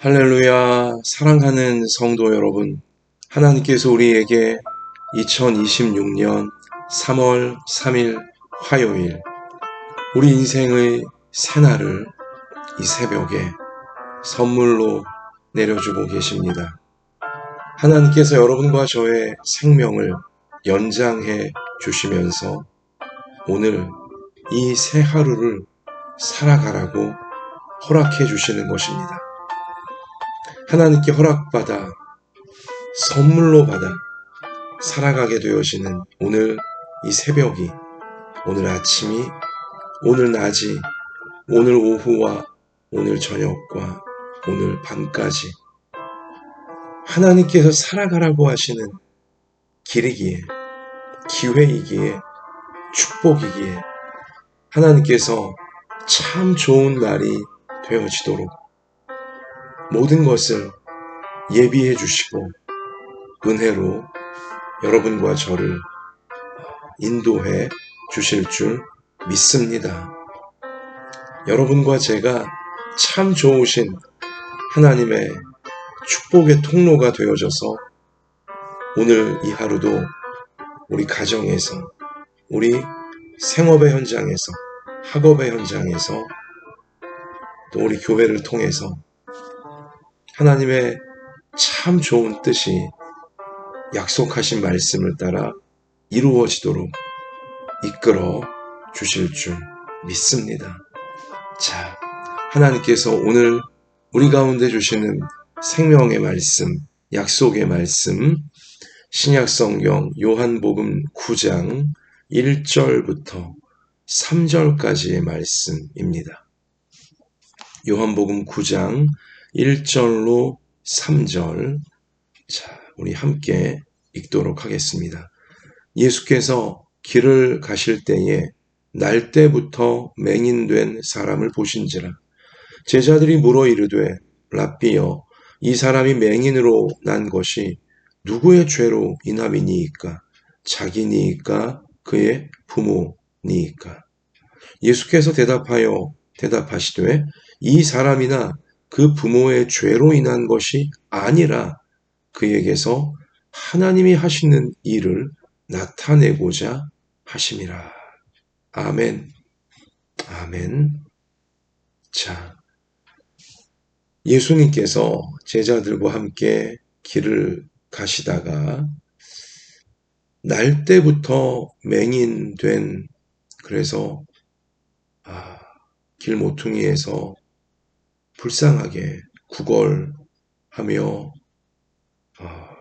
할렐루야, 사랑하는 성도 여러분. 하나님께서 우리에게 2026년 3월 3일 화요일, 우리 인생의 새날을 이 새벽에 선물로 내려주고 계십니다. 하나님께서 여러분과 저의 생명을 연장해 주시면서 오늘 이 새 하루를 살아가라고 허락해 주시는 것입니다. 하나님께 허락받아 선물로 받아 살아가게 되어지는 오늘 이 새벽이, 오늘 아침이, 오늘 낮이, 오늘 오후와 오늘 저녁과 오늘 밤까지 하나님께서 살아가라고 하시는 길이기에, 기회이기에, 축복이기에 하나님께서 참 좋은 날이 되어지도록 모든 것을 예비해 주시고 은혜로 여러분과 저를 인도해 주실 줄 믿습니다. 여러분과 제가 참 좋으신 하나님의 축복의 통로가 되어져서 오늘 이 하루도 우리 가정에서, 우리 생업의 현장에서, 학업의 현장에서, 또 우리 교회를 통해서 하나님의 참 좋은 뜻이 약속하신 말씀을 따라 이루어지도록 이끌어 주실 줄 믿습니다. 자, 하나님께서 오늘 우리 가운데 주시는 생명의 말씀, 약속의 말씀, 신약성경 요한복음 9장 1절부터 3절까지의 말씀입니다. 요한복음 9장 1절로 3절, 자, 우리 함께 읽도록 하겠습니다. 예수께서 길을 가실 때에 날 때부터 맹인된 사람을 보신지라. 제자들이 물어 이르되 랍비여, 이 사람이 맹인으로 난 것이 누구의 죄로 인함이니이까? 자기니이까 그의 부모니이까? 예수께서 대답하시되 이 사람이나 그 부모의 죄로 인한 것이 아니라 그에게서 하나님이 하시는 일을 나타내고자 하심이라. 아멘. 아멘. 자, 예수님께서 제자들과 함께 길을 가시다가 날 때부터 맹인된, 그래서 길 모퉁이에서 불쌍하게 구걸하며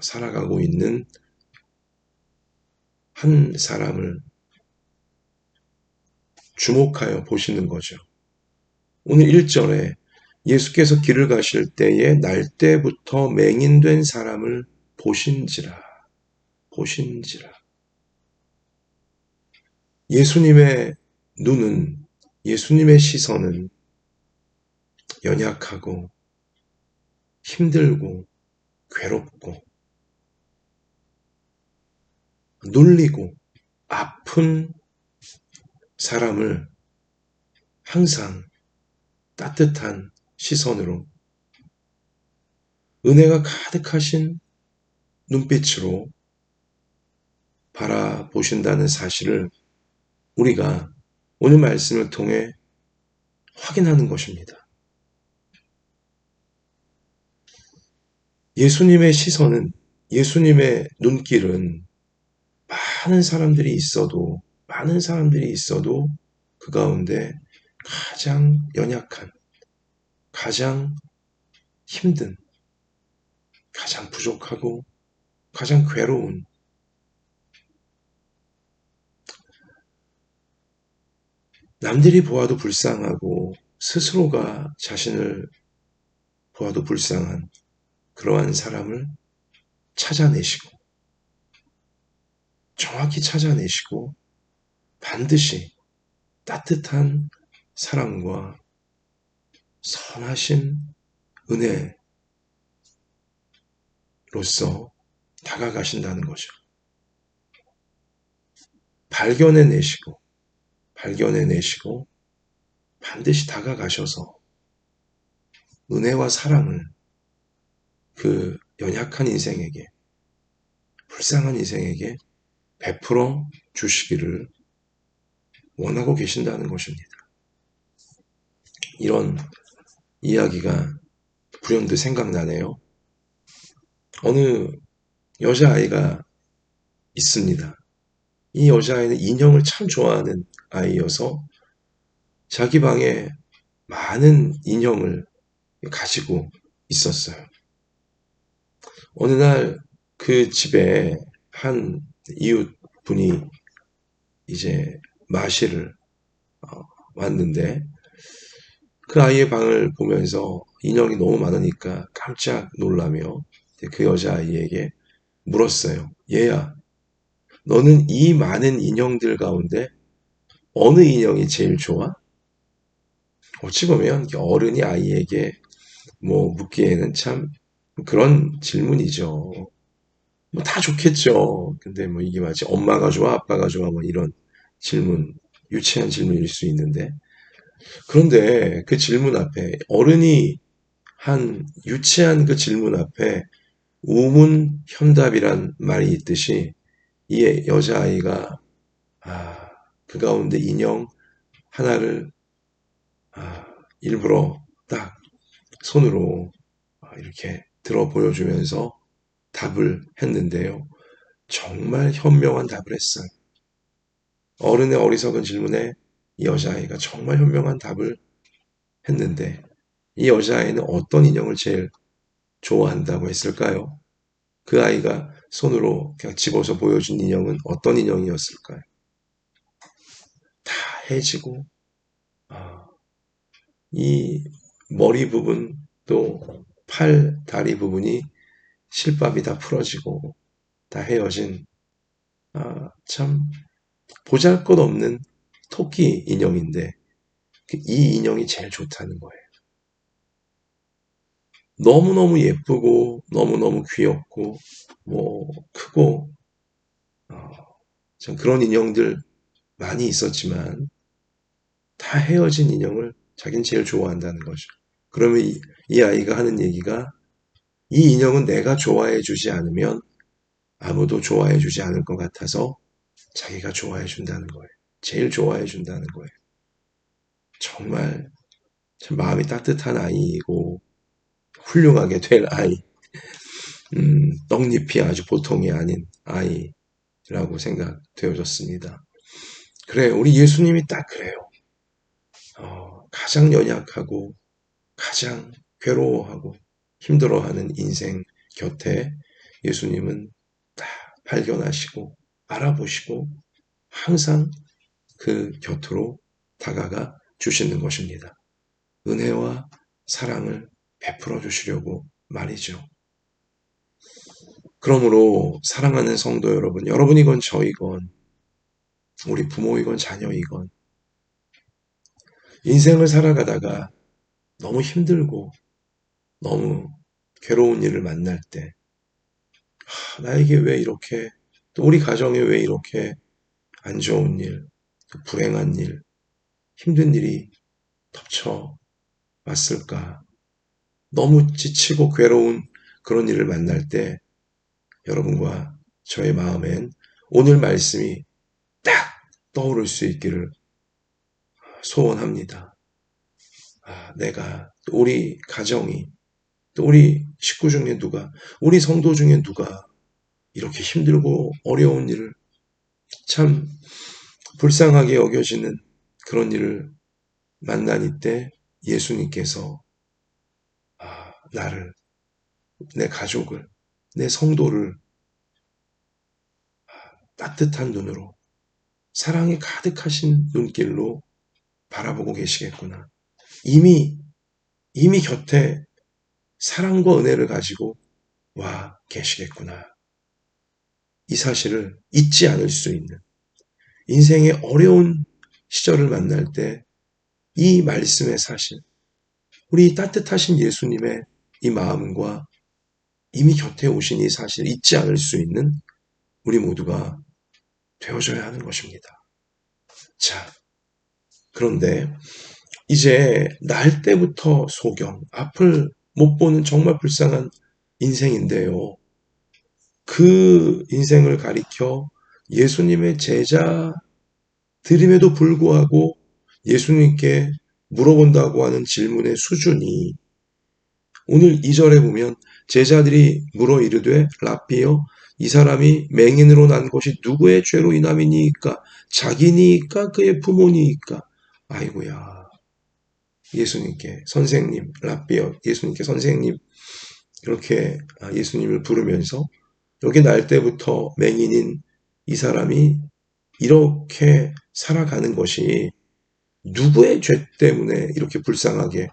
살아가고 있는 한 사람을 주목하여 보시는 거죠. 오늘 1절에 예수께서 길을 가실 때에 날 때부터 맹인된 사람을 보신지라. 예수님의 눈은, 예수님의 시선은 연약하고 힘들고 괴롭고 눌리고 아픈 사람을 항상 따뜻한 시선으로, 은혜가 가득하신 눈빛으로 바라보신다는 사실을 우리가 오늘 말씀을 통해 확인하는 것입니다. 예수님의 시선은, 예수님의 눈길은 많은 사람들이 있어도 그 가운데 가장 연약한, 가장 힘든, 가장 부족하고 가장 괴로운, 남들이 보아도 불쌍하고 스스로가 자신을 보아도 불쌍한 그러한 사람을 찾아내시고, 정확히 찾아내시고 반드시 따뜻한 사랑과 선하신 은혜로서 다가가신다는 거죠. 발견해내시고 반드시 다가가셔서 은혜와 사랑을 그 연약한 인생에게, 불쌍한 인생에게 베풀어 주시기를 원하고 계신다는 것입니다. 이런 이야기가 불현듯 생각나네요. 어느 여자아이가 있습니다. 이 여자아이는 인형을 참 좋아하는 아이여서 자기 방에 많은 인형을 가지고 있었어요. 어느 날 그 집에 한 이웃 분이 이제 마실을 왔는데 그 아이의 방을 보면서 인형이 너무 많으니까 깜짝 놀라며 그 여자아이에게 물었어요. 얘야, 너는 이 많은 인형들 가운데 어느 인형이 제일 좋아? 어찌 보면 어른이 아이에게 뭐 묻기에는 참 그런 질문이죠. 뭐 다 좋겠죠. 근데 뭐 이게 마치 엄마가 좋아, 아빠가 좋아, 뭐 이런 질문, 유치한 질문일 수 있는데. 그런데 그 질문 앞에, 어른이 한 유치한 그 질문 앞에 우문현답이란 말이 있듯이 이 여자아이가, 그 가운데 인형 하나를, 일부러 딱 손으로 이렇게 들어 보여주면서 답을 했는데요. 정말 현명한 답을 했어요. 어른의 어리석은 질문에 이 여자아이가 정말 현명한 답을 했는데 이 여자아이는 어떤 인형을 제일 좋아한다고 했을까요? 그 아이가 손으로 그냥 집어서 보여준 인형은 어떤 인형이었을까요? 다 해지고 이 머리 부분 또 팔, 다리 부분이 실밥이 다 풀어지고 다 헤어진 참 보잘것없는 토끼 인형인데 이 인형이 제일 좋다는 거예요. 너무너무 예쁘고 너무너무 귀엽고 뭐 크고 참 그런 인형들 많이 있었지만 다 헤어진 인형을 자기는 제일 좋아한다는 거죠. 그러면 이 아이가 하는 얘기가 이 인형은 내가 좋아해 주지 않으면 아무도 좋아해 주지 않을 것 같아서 자기가 좋아해 준다는 거예요. 제일 좋아해 준다는 거예요. 정말 참 마음이 따뜻한 아이이고 훌륭하게 될 아이, 떡잎이 아주 보통이 아닌 아이라고 생각되어졌습니다. 그래, 우리 예수님이 딱 그래요. 가장 연약하고 가장 괴로워하고 힘들어하는 인생 곁에 예수님은 딱 발견하시고 알아보시고 항상 그 곁으로 다가가 주시는 것입니다. 은혜와 사랑을 베풀어 주시려고 말이죠. 그러므로 사랑하는 성도 여러분, 여러분이건 저이건 우리 부모이건 자녀이건 인생을 살아가다가 너무 힘들고 너무 괴로운 일을 만날 때 나에게 왜 이렇게 또 우리 가정에 왜 이렇게 안 좋은 일, 불행한 일, 힘든 일이 덮쳐 왔을까? 너무 지치고 괴로운 그런 일을 만날 때 여러분과 저의 마음엔 오늘 말씀이 딱 떠오를 수 있기를 소원합니다. 내가, 또 우리 가정이, 또 우리 식구 중에 누가, 우리 성도 중에 누가 이렇게 힘들고 어려운 일을 참 불쌍하게 여겨지는 그런 일을 만나니 때 예수님께서 나를, 내 가족을, 내 성도를 따뜻한 눈으로 사랑이 가득하신 눈길로 바라보고 계시겠구나. 이미 곁에 사랑과 은혜를 가지고 와 계시겠구나. 이 사실을 잊지 않을 수 있는 인생의 어려운 시절을 만날 때 이 말씀의 사실, 우리 따뜻하신 예수님의 이 마음과 이미 곁에 오신 이 사실을 잊지 않을 수 있는 우리 모두가 되어줘야 하는 것입니다. 자, 그런데 이제 날 때부터 소경, 앞을 못 보는 정말 불쌍한 인생인데요. 그 인생을 가리켜 예수님의 제자들임에도 불구하고 예수님께 물어본다고 하는 질문의 수준이 오늘 2절에 보면 제자들이 물어 이르되 랍비여 이 사람이 맹인으로 난 것이 누구의 죄로 인함이니이까 자기니이까 그의 부모니이까 아이고야 예수님께 선생님 랍비여 예수님께 선생님 이렇게 예수님을 부르면서 여기 날 때부터 맹인인 이 사람이 이렇게 살아가는 것이 누구의 죄 때문에 이렇게 불쌍하게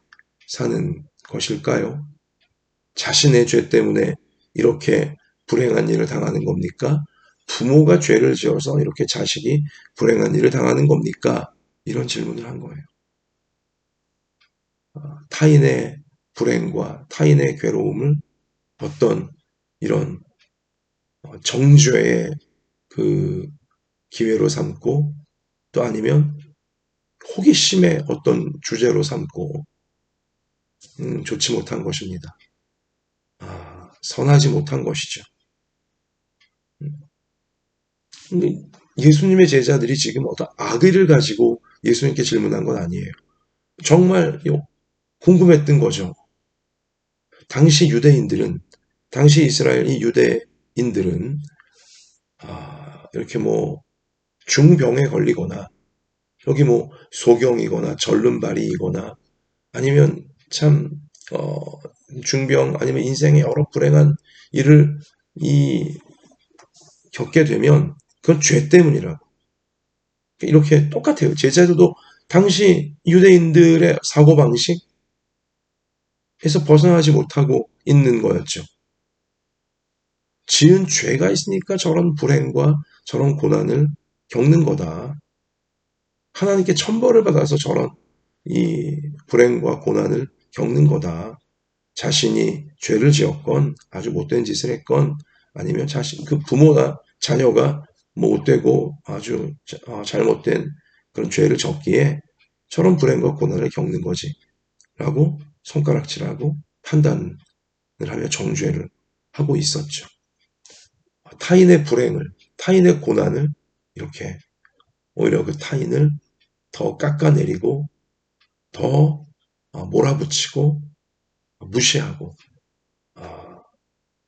사는 것일까요? 자신의 죄 때문에 이렇게 불행한 일을 당하는 겁니까? 부모가 죄를 지어서 이렇게 자식이 불행한 일을 당하는 겁니까? 이런 질문을 한 거예요. 타인의 불행과 타인의 괴로움을 어떤 이런 정죄의 그 기회로 삼고 또 아니면 호기심의 어떤 주제로 삼고 좋지 못한 것입니다. 선하지 못한 것이죠. 근데 예수님의 제자들이 지금 어떤 악의를 가지고 예수님께 질문한 건 아니에요. 정말 궁금했던 거죠. 당시 유대인들은, 당시 이스라엘 이 유대인들은 이렇게 뭐 중병에 걸리거나 여기 뭐 소경이거나 절름발이이거나 아니면 참 중병 아니면 인생의 여러 불행한 일을 겪게 되면 그건 죄 때문이라고. 이렇게 똑같아요. 제자들도 당시 유대인들의 사고방식에서 벗어나지 못하고 있는 거였죠. 지은 죄가 있으니까 저런 불행과 저런 고난을 겪는 거다. 하나님께 천벌을 받아서 저런 이 불행과 고난을 겪는 거다. 자신이 죄를 지었건 아주 못된 짓을 했건 아니면 그 부모나 자녀가 못되고 아주 잘못된 그런 죄를 졌기에 저런 불행과 고난을 겪는 거지 라고 손가락질하고 판단을 하며 정죄를 하고 있었죠. 타인의 불행을 타인의 고난을 이렇게 오히려 그 타인을 더 깎아내리고 더 몰아붙이고 무시하고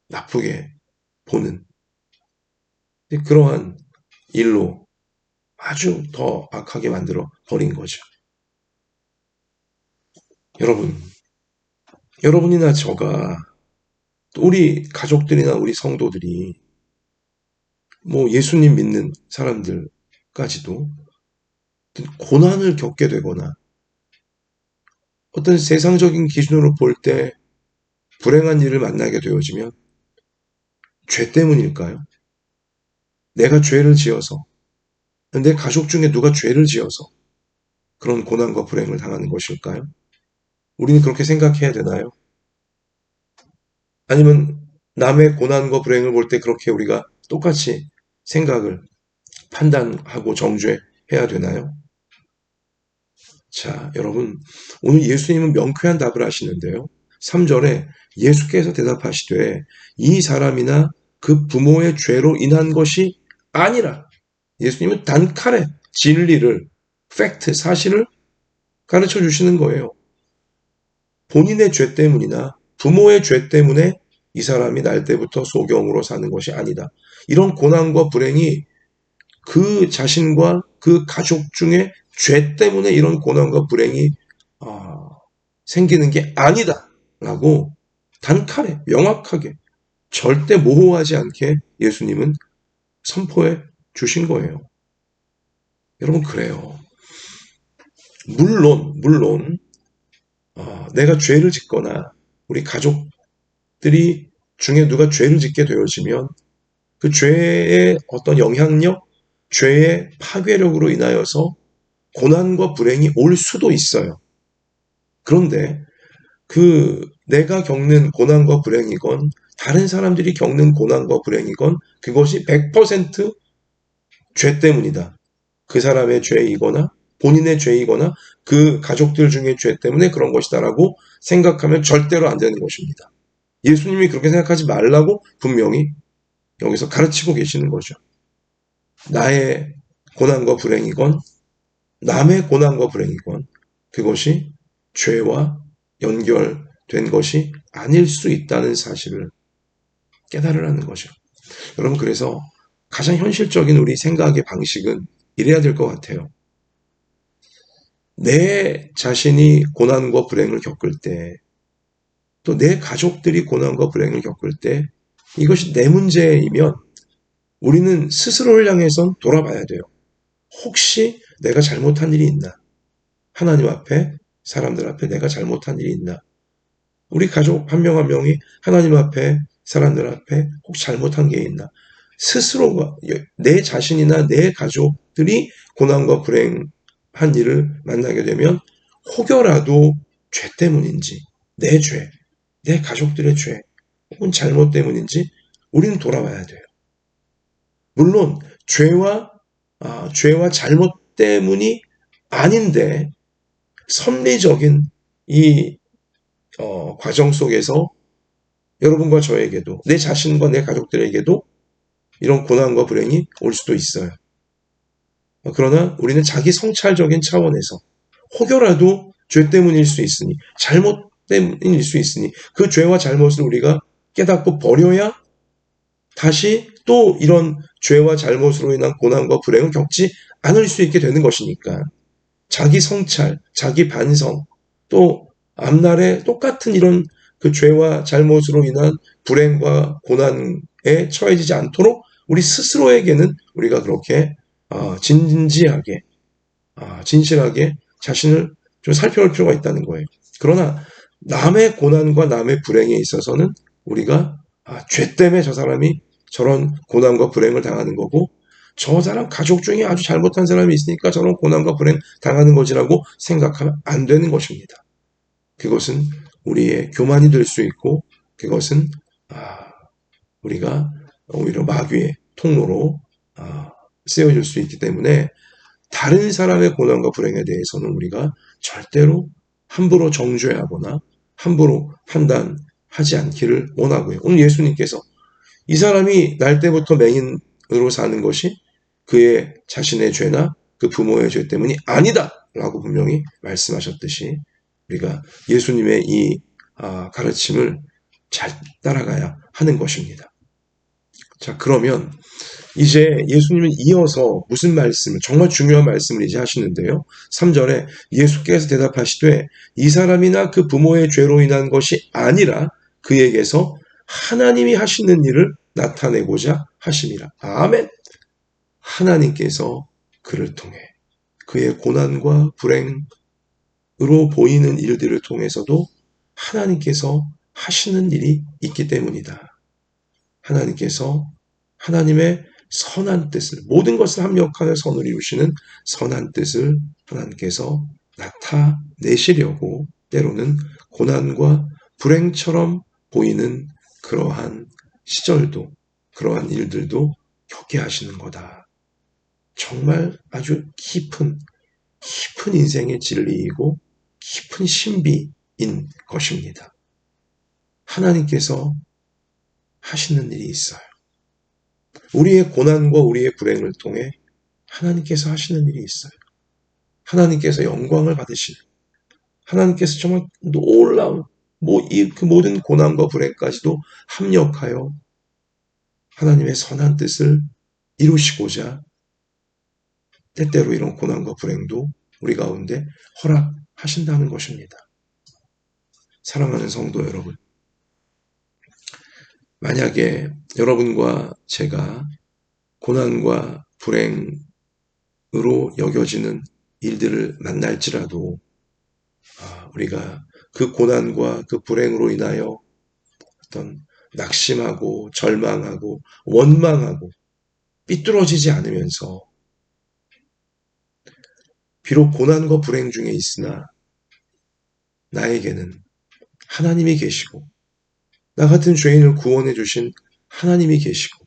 나쁘게 보는 그러한 일로 아주 더 악하게 만들어 버린 거죠. 여러분이나 저가 또 우리 가족들이나 우리 성도들이 뭐 예수님 믿는 사람들까지도 고난을 겪게 되거나 어떤 세상적인 기준으로 볼 때 불행한 일을 만나게 되어지면 죄 때문일까요? 내가 죄를 지어서 내 가족 중에 누가 죄를 지어서 그런 고난과 불행을 당하는 것일까요? 우리는 그렇게 생각해야 되나요? 아니면 남의 고난과 불행을 볼 때 그렇게 우리가 똑같이 생각을 판단하고 정죄해야 되나요? 자, 여러분, 오늘 예수님은 명쾌한 답을 하시는데요. 3절에 예수께서 대답하시되 이 사람이나 그 부모의 죄로 인한 것이 아니라 예수님은 단칼에 진리를, 팩트, 사실을 가르쳐 주시는 거예요. 본인의 죄 때문이나 부모의 죄 때문에 이 사람이 날 때부터 소경으로 사는 것이 아니다. 이런 고난과 불행이 그 자신과 그 가족 중에 죄 때문에 이런 고난과 불행이 생기는 게 아니다. 라고 단칼에 명확하게 절대 모호하지 않게 예수님은 선포해 주신 거예요. 여러분 그래요. 물론 내가 죄를 짓거나 우리 가족들이 중에 누가 죄를 짓게 되어지면 그 죄의 어떤 영향력, 죄의 파괴력으로 인하여서 고난과 불행이 올 수도 있어요. 그런데 내가 겪는 고난과 불행이건 다른 사람들이 겪는 고난과 불행이건 그것이 100%죄 때문이다. 그 사람의 죄이거나 본인의 죄이거나 그 가족들 중의 죄 때문에 그런 것이다라고 생각하면 절대로 안 되는 것입니다. 예수님이 그렇게 생각하지 말라고 분명히 여기서 가르치고 계시는 거죠. 나의 고난과 불행이건 남의 고난과 불행이건 그것이 죄와 연결된 것이 아닐 수 있다는 사실을 깨달으라는 거죠. 여러분, 그래서 가장 현실적인 우리 생각의 방식은 이래야 될 것 같아요. 내 자신이 고난과 불행을 겪을 때, 또 내 가족들이 고난과 불행을 겪을 때, 이것이 내 문제이면 우리는 스스로를 향해선 돌아봐야 돼요. 혹시 내가 잘못한 일이 있나? 하나님 앞에, 사람들 앞에 내가 잘못한 일이 있나? 우리 가족 한 명 한 명이 하나님 앞에, 사람들 앞에 혹시 잘못한 게 있나? 스스로가, 내 자신이나 내 가족들이 고난과 불행한 일을 만나게 되면 혹여라도 죄 때문인지, 내 죄, 내 가족들의 죄, 혹은 잘못 때문인지 우리는 돌아봐야 돼요. 물론 죄와 잘못 때문이 아닌데 섭리적인 이 과정 속에서 여러분과 저에게도 내 자신과 내 가족들에게도 이런 고난과 불행이 올 수도 있어요. 그러나 우리는 자기 성찰적인 차원에서 혹여라도 죄 때문일 수 있으니 잘못 때문일 수 있으니 그 죄와 잘못을 우리가 깨닫고 버려야 다시 또 이런 죄와 잘못으로 인한 고난과 불행을 겪지 않을 수 있게 되는 것이니까 자기 성찰, 자기 반성, 또 앞날에 똑같은 이런 그 죄와 잘못으로 인한 불행과 고난에 처해지지 않도록 우리 스스로에게는 우리가 그렇게 진지하게, 진실하게 자신을 좀 살펴볼 필요가 있다는 거예요. 그러나 남의 고난과 남의 불행에 있어서는 우리가 죄 때문에 저 사람이 저런 고난과 불행을 당하는 거고 저 사람 가족 중에 아주 잘못한 사람이 있으니까 저런 고난과 불행 당하는 거지라고 생각하면 안 되는 것입니다. 그것은 우리의 교만이 될 수 있고 그것은 우리가 오히려 마귀의 통로로 쓰여질 수 있기 때문에 다른 사람의 고난과 불행에 대해서는 우리가 절대로 함부로 정죄하거나 함부로 판단하지 않기를 원하고요. 오늘 예수님께서 이 사람이 날 때부터 맹인으로 사는 것이 그의 자신의 죄나 그 부모의 죄 때문이 아니다 라고 분명히 말씀하셨듯이 우리가 예수님의 이 가르침을 잘 따라가야 하는 것입니다. 자, 그러면 이제 예수님은 이어서 무슨 말씀을, 정말 중요한 말씀을 이제 하시는데요. 3절에 예수께서 대답하시되 이 사람이나 그 부모의 죄로 인한 것이 아니라 그에게서 하나님이 하시는 일을 나타내고자 하심이라. 아멘. 하나님께서 그를 통해 그의 고난과 불행으로 보이는 일들을 통해서도 하나님께서 하시는 일이 있기 때문이다. 하나님께서 하나님의 선한 뜻을, 모든 것을 합력하여 선을 이루시는 선한 뜻을 하나님께서 나타내시려고 때로는 고난과 불행처럼 보이는 그러한 시절도, 그러한 일들도 겪게 하시는 거다. 정말 아주 깊은 인생의 진리이고 깊은 신비인 것입니다. 하나님께서 하시는 일이 있어요. 우리의 고난과 우리의 불행을 통해 하나님께서 하시는 일이 있어요. 하나님께서 영광을 받으시는, 하나님께서 정말 놀라운, 그 모든 고난과 불행까지도 합력하여 하나님의 선한 뜻을 이루시고자 때때로 이런 고난과 불행도 우리 가운데 허락하신다는 것입니다. 사랑하는 성도 여러분, 만약에 여러분과 제가 고난과 불행으로 여겨지는 일들을 만날지라도 우리가 그 고난과 그 불행으로 인하여 어떤 낙심하고 절망하고 원망하고 삐뚤어지지 않으면서 비록 고난과 불행 중에 있으나 나에게는 하나님이 계시고 나 같은 죄인을 구원해 주신 하나님이 계시고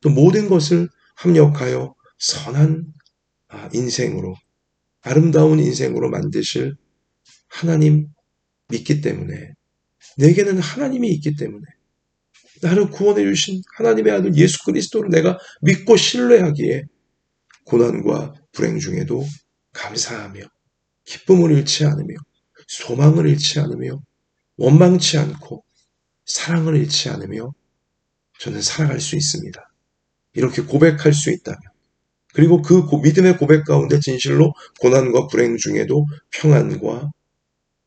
또 모든 것을 합력하여 선한 인생으로, 아름다운 인생으로 만드실 하나님 믿기 때문에 내게는 하나님이 있기 때문에 나를 구원해 주신 하나님의 아들 예수 그리스도를 내가 믿고 신뢰하기에 고난과 불행 중에도 감사하며 기쁨을 잃지 않으며 소망을 잃지 않으며 원망치 않고 사랑을 잃지 않으며 저는 살아갈 수 있습니다. 이렇게 고백할 수 있다면, 그리고 그 믿음의 고백 가운데 진실로 고난과 불행 중에도 평안과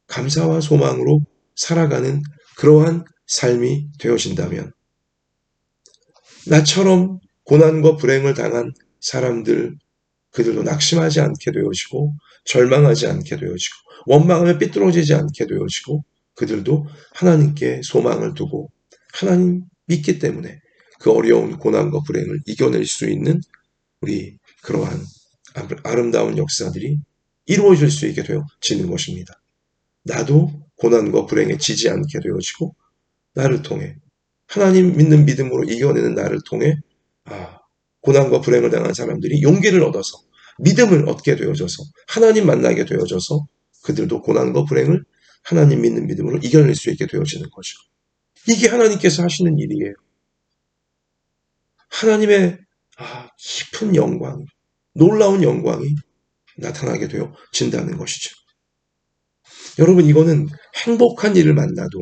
감사와 소망으로 살아가는 그러한 삶이 되어진다면, 나처럼 고난과 불행을 당한 사람들, 그들도 낙심하지 않게 되어지고 절망하지 않게 되어지고 원망하며 삐뚤어지지 않게 되어지고, 그들도 하나님께 소망을 두고 하나님 믿기 때문에 그 어려운 고난과 불행을 이겨낼 수 있는 우리 그러한 아름다운 역사들이 이루어질 수 있게 되어지는 것입니다. 나도 고난과 불행에 지지 않게 되어지고 나를 통해 하나님 믿는 믿음으로 이겨내는 나를 통해 고난과 불행을 당한 사람들이 용기를 얻어서 믿음을 얻게 되어져서 하나님 만나게 되어져서 그들도 고난과 불행을 하나님 믿는 믿음으로 이겨낼 수 있게 되어지는 거죠. 이게 하나님께서 하시는 일이에요. 하나님의 깊은 영광, 놀라운 영광이 나타나게 되어진다는 것이죠. 여러분, 이거는 행복한 일을 만나도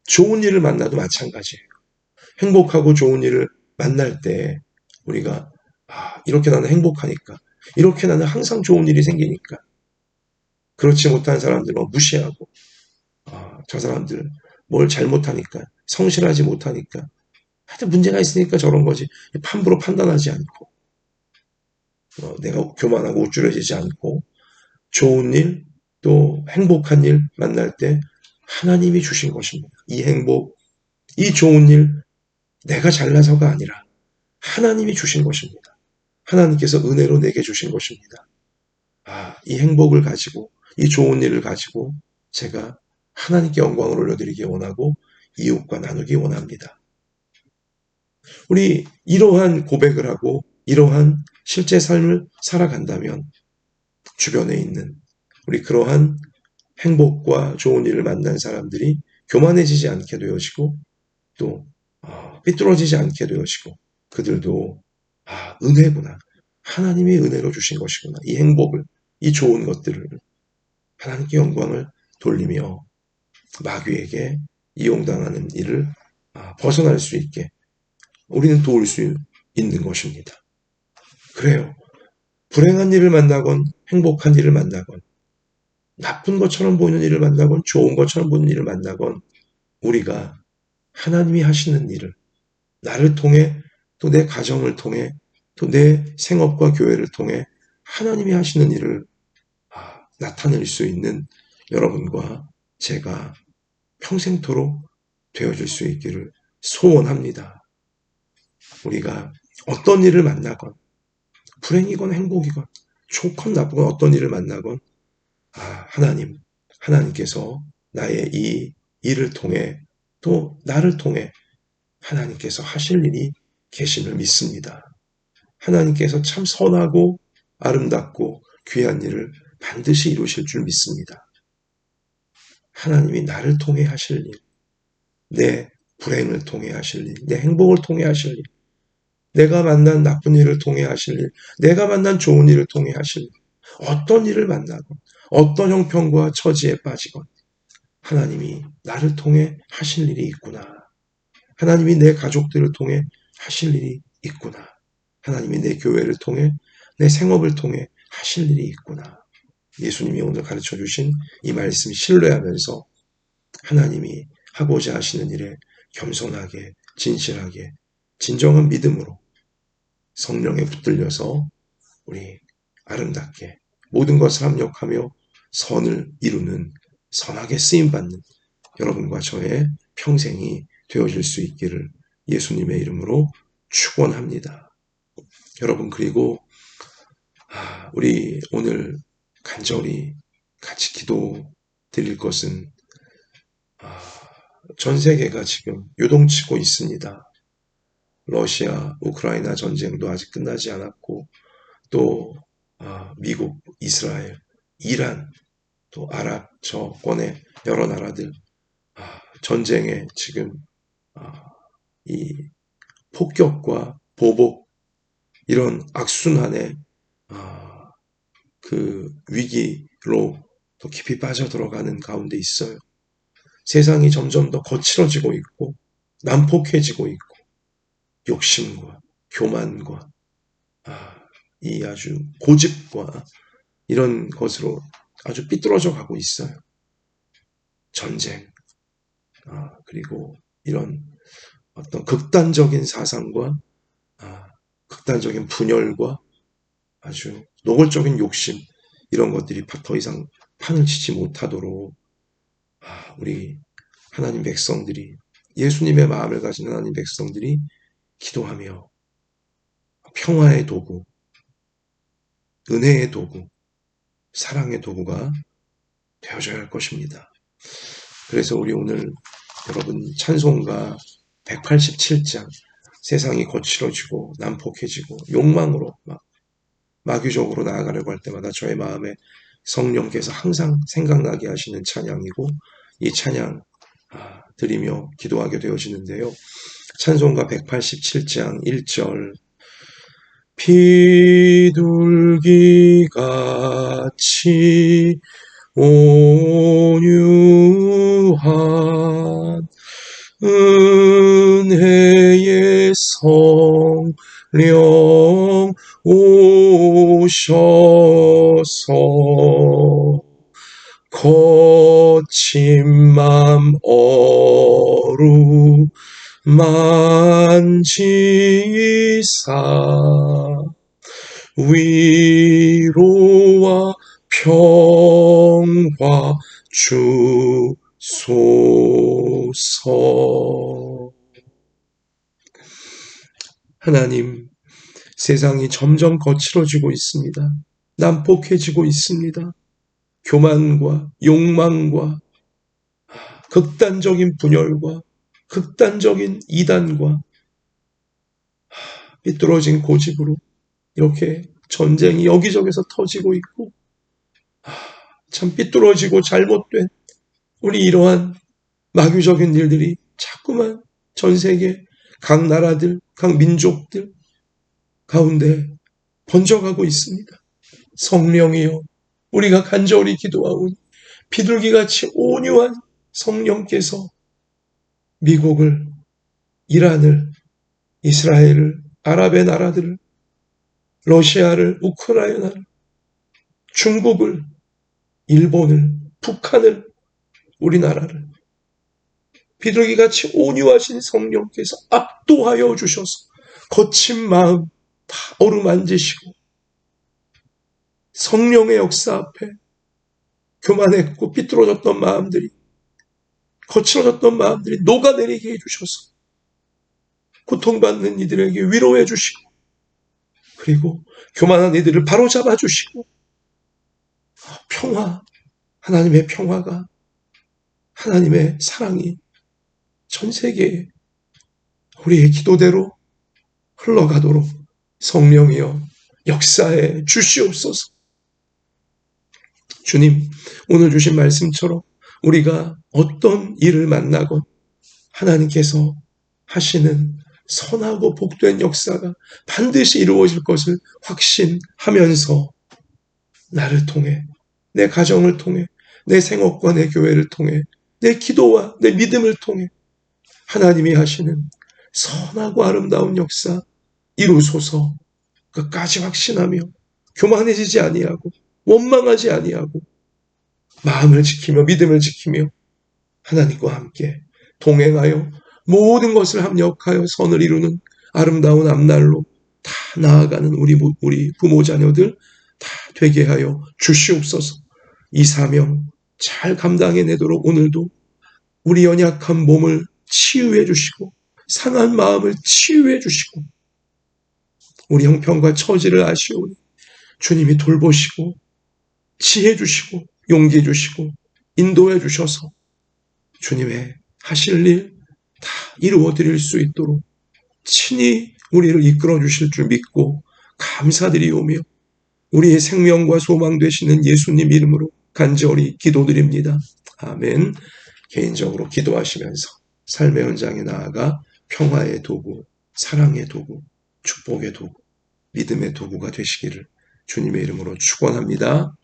좋은 일을 만나도 마찬가지예요. 행복하고 좋은 일을 만날 때 우리가 이렇게 나는 행복하니까, 이렇게 나는 항상 좋은 일이 생기니까, 그렇지 못한 사람들은 무시하고 저 사람들 뭘 잘못하니까, 성실하지 못하니까, 하여튼 문제가 있으니까 저런 거지, 함부로 판단하지 않고 내가 교만하고 우쭐해지지 않고 좋은 일, 또 행복한 일 만날 때 하나님이 주신 것입니다. 이 행복, 이 좋은 일, 내가 잘나서가 아니라 하나님이 주신 것입니다. 하나님께서 은혜로 내게 주신 것입니다. 이 행복을 가지고, 이 좋은 일을 가지고 제가 하나님께 영광을 올려드리기 원하고 이웃과 나누기 원합니다. 우리 이러한 고백을 하고 이러한 실제 삶을 살아간다면 주변에 있는 우리 그러한 행복과 좋은 일을 만난 사람들이 교만해지지 않게 되어지고 또 삐뚤어지지 않게 되어지고, 그들도 은혜구나, 하나님이 은혜로 주신 것이구나, 이 행복을, 이 좋은 것들을 하나님께 영광을 돌리며 마귀에게 이용당하는 일을 벗어날 수 있게 우리는 도울 수 있는 것입니다. 그래요. 불행한 일을 만나건 행복한 일을 만나건 나쁜 것처럼 보이는 일을 만나건 좋은 것처럼 보이는 일을 만나건 우리가 하나님이 하시는 일을 나를 통해 또 내 가정을 통해 또 내 생업과 교회를 통해 하나님이 하시는 일을 나타낼 수 있는 여러분과 제가 평생토록 되어줄 수 있기를 소원합니다. 우리가 어떤 일을 만나건 불행이건 행복이건 좋건 나쁘건 어떤 일을 만나건 하나님께서 나의 이 일을 통해 또 나를 통해 하나님께서 하실 일이 계심을 믿습니다. 하나님께서 참 선하고 아름답고 귀한 일을 반드시 이루실 줄 믿습니다. 하나님이 나를 통해 하실 일, 내 불행을 통해 하실 일, 내 행복을 통해 하실 일, 내가 만난 나쁜 일을 통해 하실 일, 내가 만난 좋은 일을 통해 하실 일, 어떤 일을 만나건 어떤 형편과 처지에 빠지건 하나님이 나를 통해 하실 일이 있구나. 하나님이 내 가족들을 통해 하실 일이 있구나. 하나님이 내 교회를 통해 내 생업을 통해 하실 일이 있구나. 예수님이 오늘 가르쳐 주신 이 말씀 신뢰하면서 하나님이 하고자 하시는 일에 겸손하게 진실하게 진정한 믿음으로 성령에 붙들려서 우리 아름답게 모든 것을 합력하며 선을 이루는 선하게 쓰임받는 여러분과 저의 평생이 되어질 수 있기를 예수님의 이름으로 축원합니다. 여러분, 그리고 우리 오늘 간절히 같이 기도 드릴 것은 전 세계가 지금 요동치고 있습니다. 러시아, 우크라이나 전쟁도 아직 끝나지 않았고 또 미국, 이스라엘, 이란, 또 아랍 저권의 여러 나라들 전쟁에 지금 이 폭격과 보복 이런 악순환의 그 위기로 더 깊이 빠져들어가는 가운데 있어요. 세상이 점점 더 거칠어지고 있고 난폭해지고 있고 욕심과 교만과 이 아주 고집과 이런 것으로 아주 삐뚤어져 가고 있어요. 전쟁, 그리고 이런 어떤 극단적인 사상과 극단적인 분열과 아주 노골적인 욕심 이런 것들이 더 이상 판을 치지 못하도록 우리 하나님 백성들이 예수님의 마음을 가진 하나님 백성들이 기도하며 평화의 도구, 은혜의 도구, 사랑의 도구가 되어져야 할 것입니다. 그래서 우리 오늘 여러분 찬송가 187장 세상이 거칠어지고 난폭해지고 욕망으로 마귀적으로 나아가려고 할 때마다 저의 마음에 성령께서 항상 생각나게 하시는 찬양이고 이 찬양 드리며 기도하게 되어지는데요. 찬송가 187장 1절 비둘기같이 온유한 은혜의 성령 오셔서 거친 맘 어루만지사 위로와 평화 주소서. 하나님, 세상이 점점 거칠어지고 있습니다. 난폭해지고 있습니다. 교만과 욕망과 극단적인 분열과 극단적인 이단과 삐뚤어진 고집으로 이렇게 전쟁이 여기저기서 터지고 있고 참 삐뚤어지고 잘못된 우리 이러한 마귀적인 일들이 자꾸만 전 세계 각 나라들, 각 민족들 가운데 번져가고 있습니다. 성령이여, 우리가 간절히 기도하오니 비둘기같이 온유한 성령께서 미국을, 이란을, 이스라엘을, 아랍의 나라들을, 러시아를, 우크라이나를, 중국을, 일본을, 북한을, 우리나라를 비둘기같이 온유하신 성령께서 압도하여 주셔서 거친 마음 다 어루만지시고 성령의 역사 앞에 교만했고 삐뚤어졌던 마음들이 거칠어졌던 마음들이 녹아내리게 해주셔서 고통받는 이들에게 위로해 주시고 그리고 교만한 이들을 바로잡아 주시고 평화, 하나님의 평화가 하나님의 사랑이 전 세계에 우리의 기도대로 흘러가도록 성령이여 역사에 주시옵소서. 주님, 오늘 주신 말씀처럼 우리가 어떤 일을 만나건 하나님께서 하시는 선하고 복된 역사가 반드시 이루어질 것을 확신하면서 나를 통해, 내 가정을 통해, 내 생업과 내 교회를 통해, 내 기도와 내 믿음을 통해 하나님이 하시는 선하고 아름다운 역사 이루소서. 끝까지 확신하며 교만해지지 아니하고 원망하지 아니하고 마음을 지키며 믿음을 지키며 하나님과 함께 동행하여 모든 것을 합력하여 선을 이루는 아름다운 앞날로 다 나아가는 우리 부모 자녀들 다 되게 하여 주시옵소서. 이 사명 잘 감당해내도록 오늘도 우리 연약한 몸을 치유해 주시고 상한 마음을 치유해 주시고 우리 형편과 처지를 아시오니 주님이 돌보시고 지혜 주시고 용기 주시고 인도해 주셔서 주님의 하실 일 다 이루어 드릴 수 있도록 친히 우리를 이끌어 주실 줄 믿고 감사드리오며 우리의 생명과 소망 되시는 예수님 이름으로 간절히 기도드립니다. 아멘. 개인적으로 기도하시면서 삶의 현장에 나아가 평화의 도구, 사랑의 도구, 축복의 도구, 믿음의 도구가 되시기를 주님의 이름으로 축원합니다.